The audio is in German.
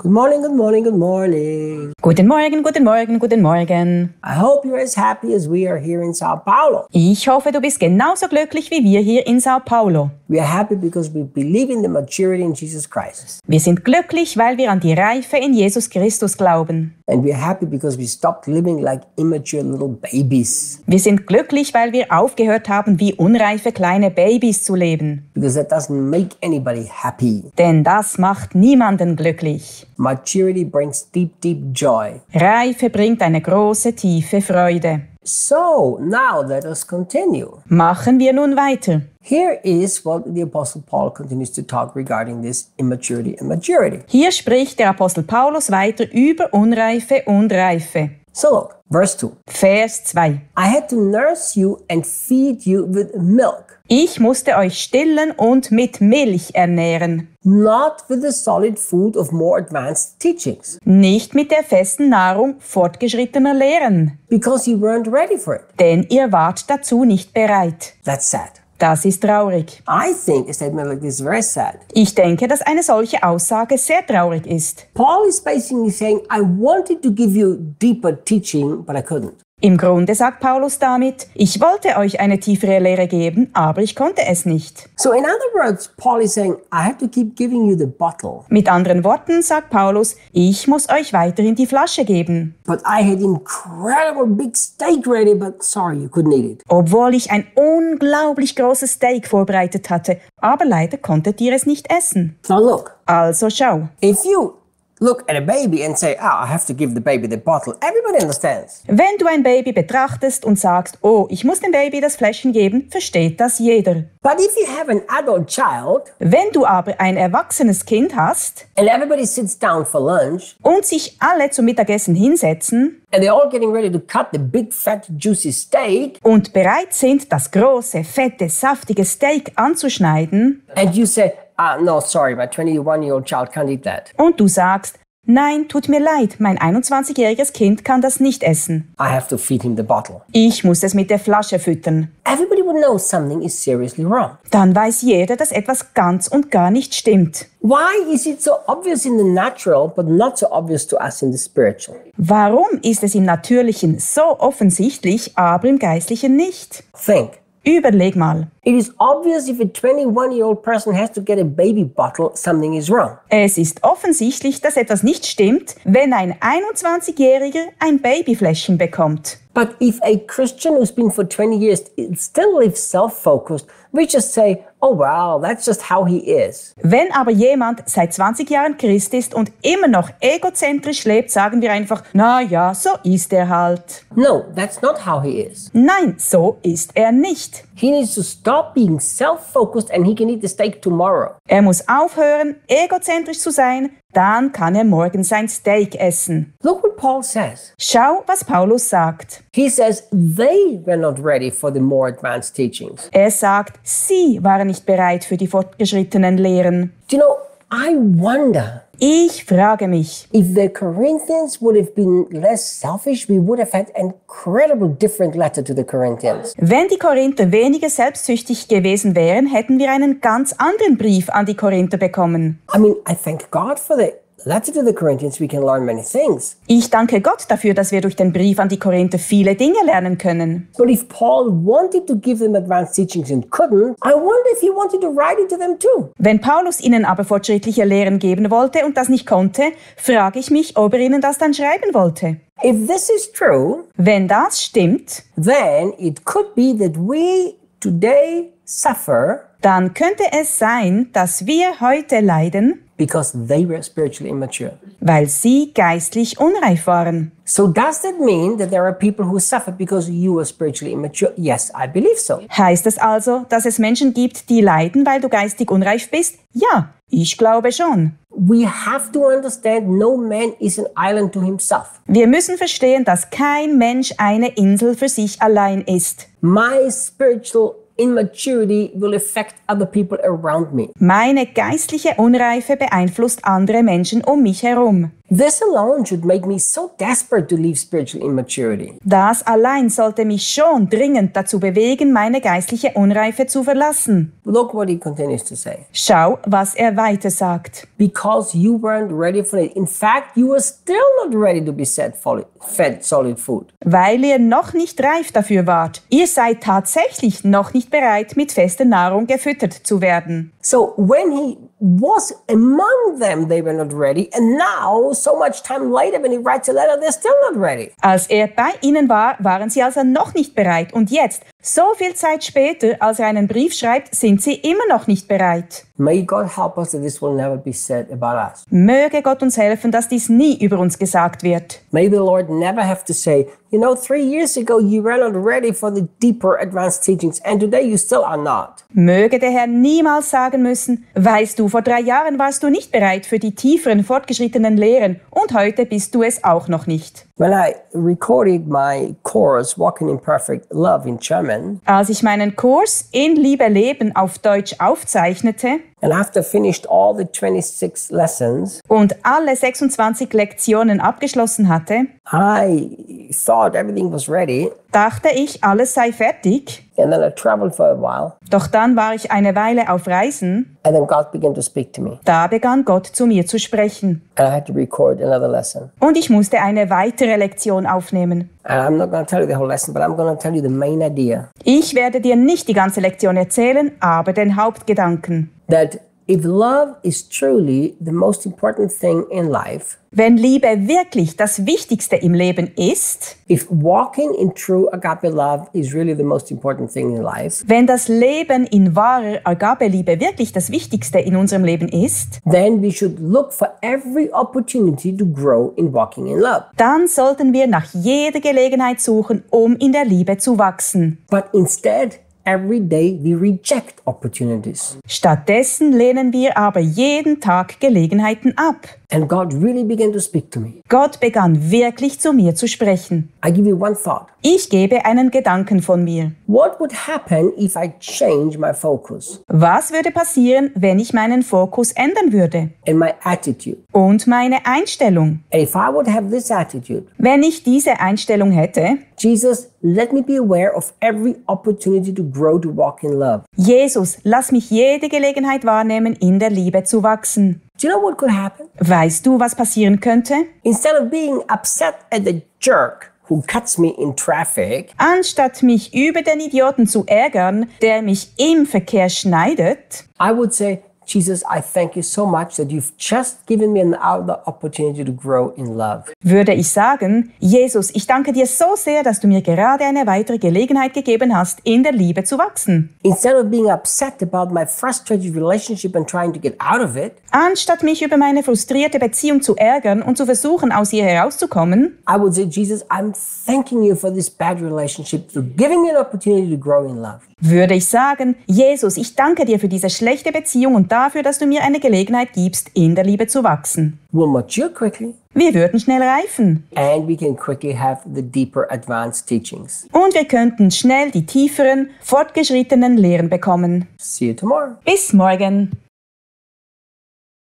Good morning, good morning, good morning. Guten Morgen, guten Morgen, guten Morgen. I hope you're as happy as we are here in São Paulo. Ich hoffe, du bist genauso glücklich wie wir hier in São Paulo. We are happy because we believe in the maturity in Jesus Christ. Wir sind glücklich, weil wir an die Reife in Jesus Christus glauben. And we are happy because we stopped living like immature little babies. Wir sind glücklich, weil wir aufgehört haben, wie unreife kleine Babys zu leben. Because that doesn't make anybody happy. Denn das macht niemanden glücklich. Maturity brings deep, deep joy. Reife bringt eine große, tiefe Freude. So, now let us continue. Machen wir nun weiter. Here is what the Apostle Paul continues to talk regarding this immaturity and maturity. Hier spricht der Apostel Paulus weiter über Unreife und Reife. So look, verse 2. Vers 2. I had to nurse you and feed you with milk. Ich musste euch stillen und mit Milch ernähren. Not with the solid food of more advanced teachings. Nicht mit der festen Nahrung fortgeschrittener Lehren. Because you weren't ready for it. Denn ihr wart dazu nicht bereit. That's sad. Das ist traurig. I think a statement like this is very sad. Ich denke, dass eine solche Aussage sehr traurig ist. Paul is basically saying, I wanted to give you deeper teaching, but I couldn't. Im Grunde sagt Paulus damit, ich wollte euch eine tiefere Lehre geben, aber ich konnte es nicht. So in other words, Paul is saying, I have to keep giving you the bottle. Mit anderen Worten sagt Paulus, ich muss euch weiterhin die Flasche geben. But I had incredible big steak ready, but sorry, you couldn't eat it. Obwohl ich ein unglaublich großes Steak vorbereitet hatte, aber leider konntet ihr es nicht essen. Now look, Also schau. if you look at a baby and say, I have to give the baby the bottle, everybody understands. Wenn du ein Baby betrachtest und sagst, oh, ich muss dem Baby das Fläschchen geben, versteht das jeder. But if you have an adult child Wenn du aber ein erwachsenes Kind hast and everybody sits down for lunch und sich alle zum Mittagessen hinsetzen and they're all getting ready to cut the big fat juicy steak und bereit sind, das große, fette, saftige Steak anzuschneiden and you say, no, sorry, my 21-year-old child can't eat that. und du sagst, nein, tut mir leid, mein 21-jähriges Kind kann das nicht essen. I have to feed him the bottle. Ich muss es mit der Flasche füttern. Everybody would know something is seriously wrong. Dann weiß jeder, dass etwas ganz und gar nicht stimmt. Why is it so obvious in the natural but not so obvious to us in the spiritual? Warum ist es im Natürlichen so offensichtlich, aber im Geistlichen nicht? Think. Überleg mal. It is obvious if a 21-year-old person has to get a baby bottle, something is wrong. Es ist offensichtlich, dass etwas nicht stimmt, wenn ein 21-Jähriger ein Babyfläschchen bekommt. But if a Christian who's been for 20 years still lives self-focused, we just say, oh wow, that's just how he is. Wenn aber jemand seit 20 Jahren Christ ist und immer noch egozentrisch lebt, sagen wir einfach, na ja, so ist er halt. No, that's not how he is. Nein, so ist er nicht. He needs to stop being self-focused and he can eat the steak tomorrow. Er muss aufhören, egozentrisch zu sein, dann kann er morgen sein Steak essen. Look what Paul says. Schau, was Paulus sagt. He says they were not ready for the more advanced teachings. Er sagt, sie waren nicht bereit für die fortgeschrittenen Lehren. Do you know, I wonder Ich frage mich, if the Corinthians would have been less selfish, we would have had an incredible different letter to the Corinthians. wenn die Korinther weniger selbstsüchtig gewesen wären, hätten wir einen ganz anderen Brief an die Korinther bekommen. I mean, I thank God for the letter to the Corinthians. We can learn many things. Ich danke Gott dafür, dass wir durch den Brief an die Korinther viele Dinge lernen können. But if Paul wanted to give them advanced teachings and couldn't, I wonder if he wanted to write it to them too. Wenn Paulus ihnen aber fortschrittliche Lehren geben wollte und das nicht konnte, frage ich mich, ob er ihnen das dann schreiben wollte. If this is true, Wenn das stimmt, then it could be that we today suffer dann könnte es sein, dass wir heute leiden, because they were spiritually immature. weil sie geistlich unreif waren. So does that mean that there are people who suffer because you were spiritually immature? Yes, I believe so. Heißt es also, dass es Menschen gibt, die leiden, weil du geistig unreif bist? Ja, ich glaube schon. We have to understand no man is an island to himself. Wir müssen verstehen, dass kein Mensch eine Insel für sich allein ist. My spiritual immaturity will affect other people around me. Meine geistliche Unreife beeinflusst andere Menschen um mich herum. This alone should make me so desperate to leave spiritual immaturity. Das allein sollte mich schon dringend dazu bewegen, meine geistliche Unreife zu verlassen. Look what he continues to say. Schau, was er weiter sagt. Because you weren't ready for it. In fact, you were still not ready to be fed solid food. Weil ihr noch nicht reif dafür wart. Ihr seid tatsächlich noch nicht bereit, mit fester Nahrung gefüttert zu werden. So when he was among them, they were not ready. And now, so much time later, when he writes a letter, they're still not ready. Als er bei ihnen war, waren sie also noch nicht bereit. Und jetzt, so viel Zeit später, als er einen Brief schreibt, sind sie immer noch nicht bereit. May God help us that this will never be said about us. Möge Gott uns helfen, dass dies nie über uns gesagt wird. May the Lord never have to say, 3 years ago you were not ready for the deeper advanced teachings and today you still are not. Möge der Herr niemals sagen müssen, weißt du, vor 3 Jahren warst du nicht bereit für die tieferen, fortgeschrittenen Lehren und heute bist du es auch noch nicht. When I recorded my course, Walking in Perfect Love in German, als ich meinen Kurs in Liebe, Leben auf Deutsch aufzeichnete and after finished all the 26 lessons, und alle 26 Lektionen abgeschlossen hatte, I thought everything was ready. Dachte ich, alles sei fertig. And then I traveled for a while. Doch dann war ich eine Weile auf Reisen. And then God began to speak to me. Da begann Gott zu mir zu sprechen. And I had to record another lesson. Und ich musste eine weitere Lektion aufnehmen. And I'm not going to tell you the whole lesson, but I'm going to tell you the main idea. Ich werde dir nicht die ganze Lektion erzählen, aber den Hauptgedanken. That if love is truly the most important thing in life, wenn Liebe wirklich das Wichtigste im Leben ist, if walking in true agape love is really the most important thing in life, wenn das Leben in wahrer Agape-Liebe wirklich das Wichtigste in unserem Leben ist, then we should look for every opportunity to grow in walking in love. Dann sollten wir nach jeder Gelegenheit suchen, um in der Liebe zu wachsen. But instead, every day we reject opportunities. Stattdessen lehnen wir aber jeden Tag Gelegenheiten ab. And God really began to speak to me. Gott begann wirklich zu mir zu sprechen. I give you one thought. Ich gebe einen Gedanken von mir. What would happen if I change my focus? Was würde passieren, wenn ich meinen Fokus ändern würde? And my attitude. Und meine Einstellung. And if I would have this attitude. Wenn ich diese Einstellung hätte. Jesus, let me be aware of every opportunity to grow, to walk in love. Jesus, lass mich jede Gelegenheit wahrnehmen, in der Liebe zu wachsen. Do you know what could happen? Weißt du, was passieren könnte? Instead of being upset at the jerk who cuts me in traffic, anstatt mich über den Idioten zu ärgern, der mich im Verkehr schneidet, I would say, Jesus, I thank you so much that you've just given me another opportunity to grow in love. Würde ich sagen, Jesus, ich danke dir so sehr, dass du mir gerade eine weitere Gelegenheit gegeben hast, in der Liebe zu wachsen. Instead of being upset about my frustrated relationship and trying to get out of it, anstatt mich über meine frustrierte Beziehung zu ärgern und zu versuchen, aus ihr herauszukommen, I would say, Jesus, I'm thanking you for this bad relationship, for giving me an opportunity to grow in love. Würde ich sagen, Jesus, ich danke dir für diese schlechte Beziehung und dafür, dass du mir eine Gelegenheit gibst, in der Liebe zu wachsen. We'll mature quickly. Wir würden schnell reifen. And we can quickly have the deeper advanced teachings. Und wir könnten schnell die tieferen, fortgeschrittenen Lehren bekommen. See you tomorrow. Bis morgen.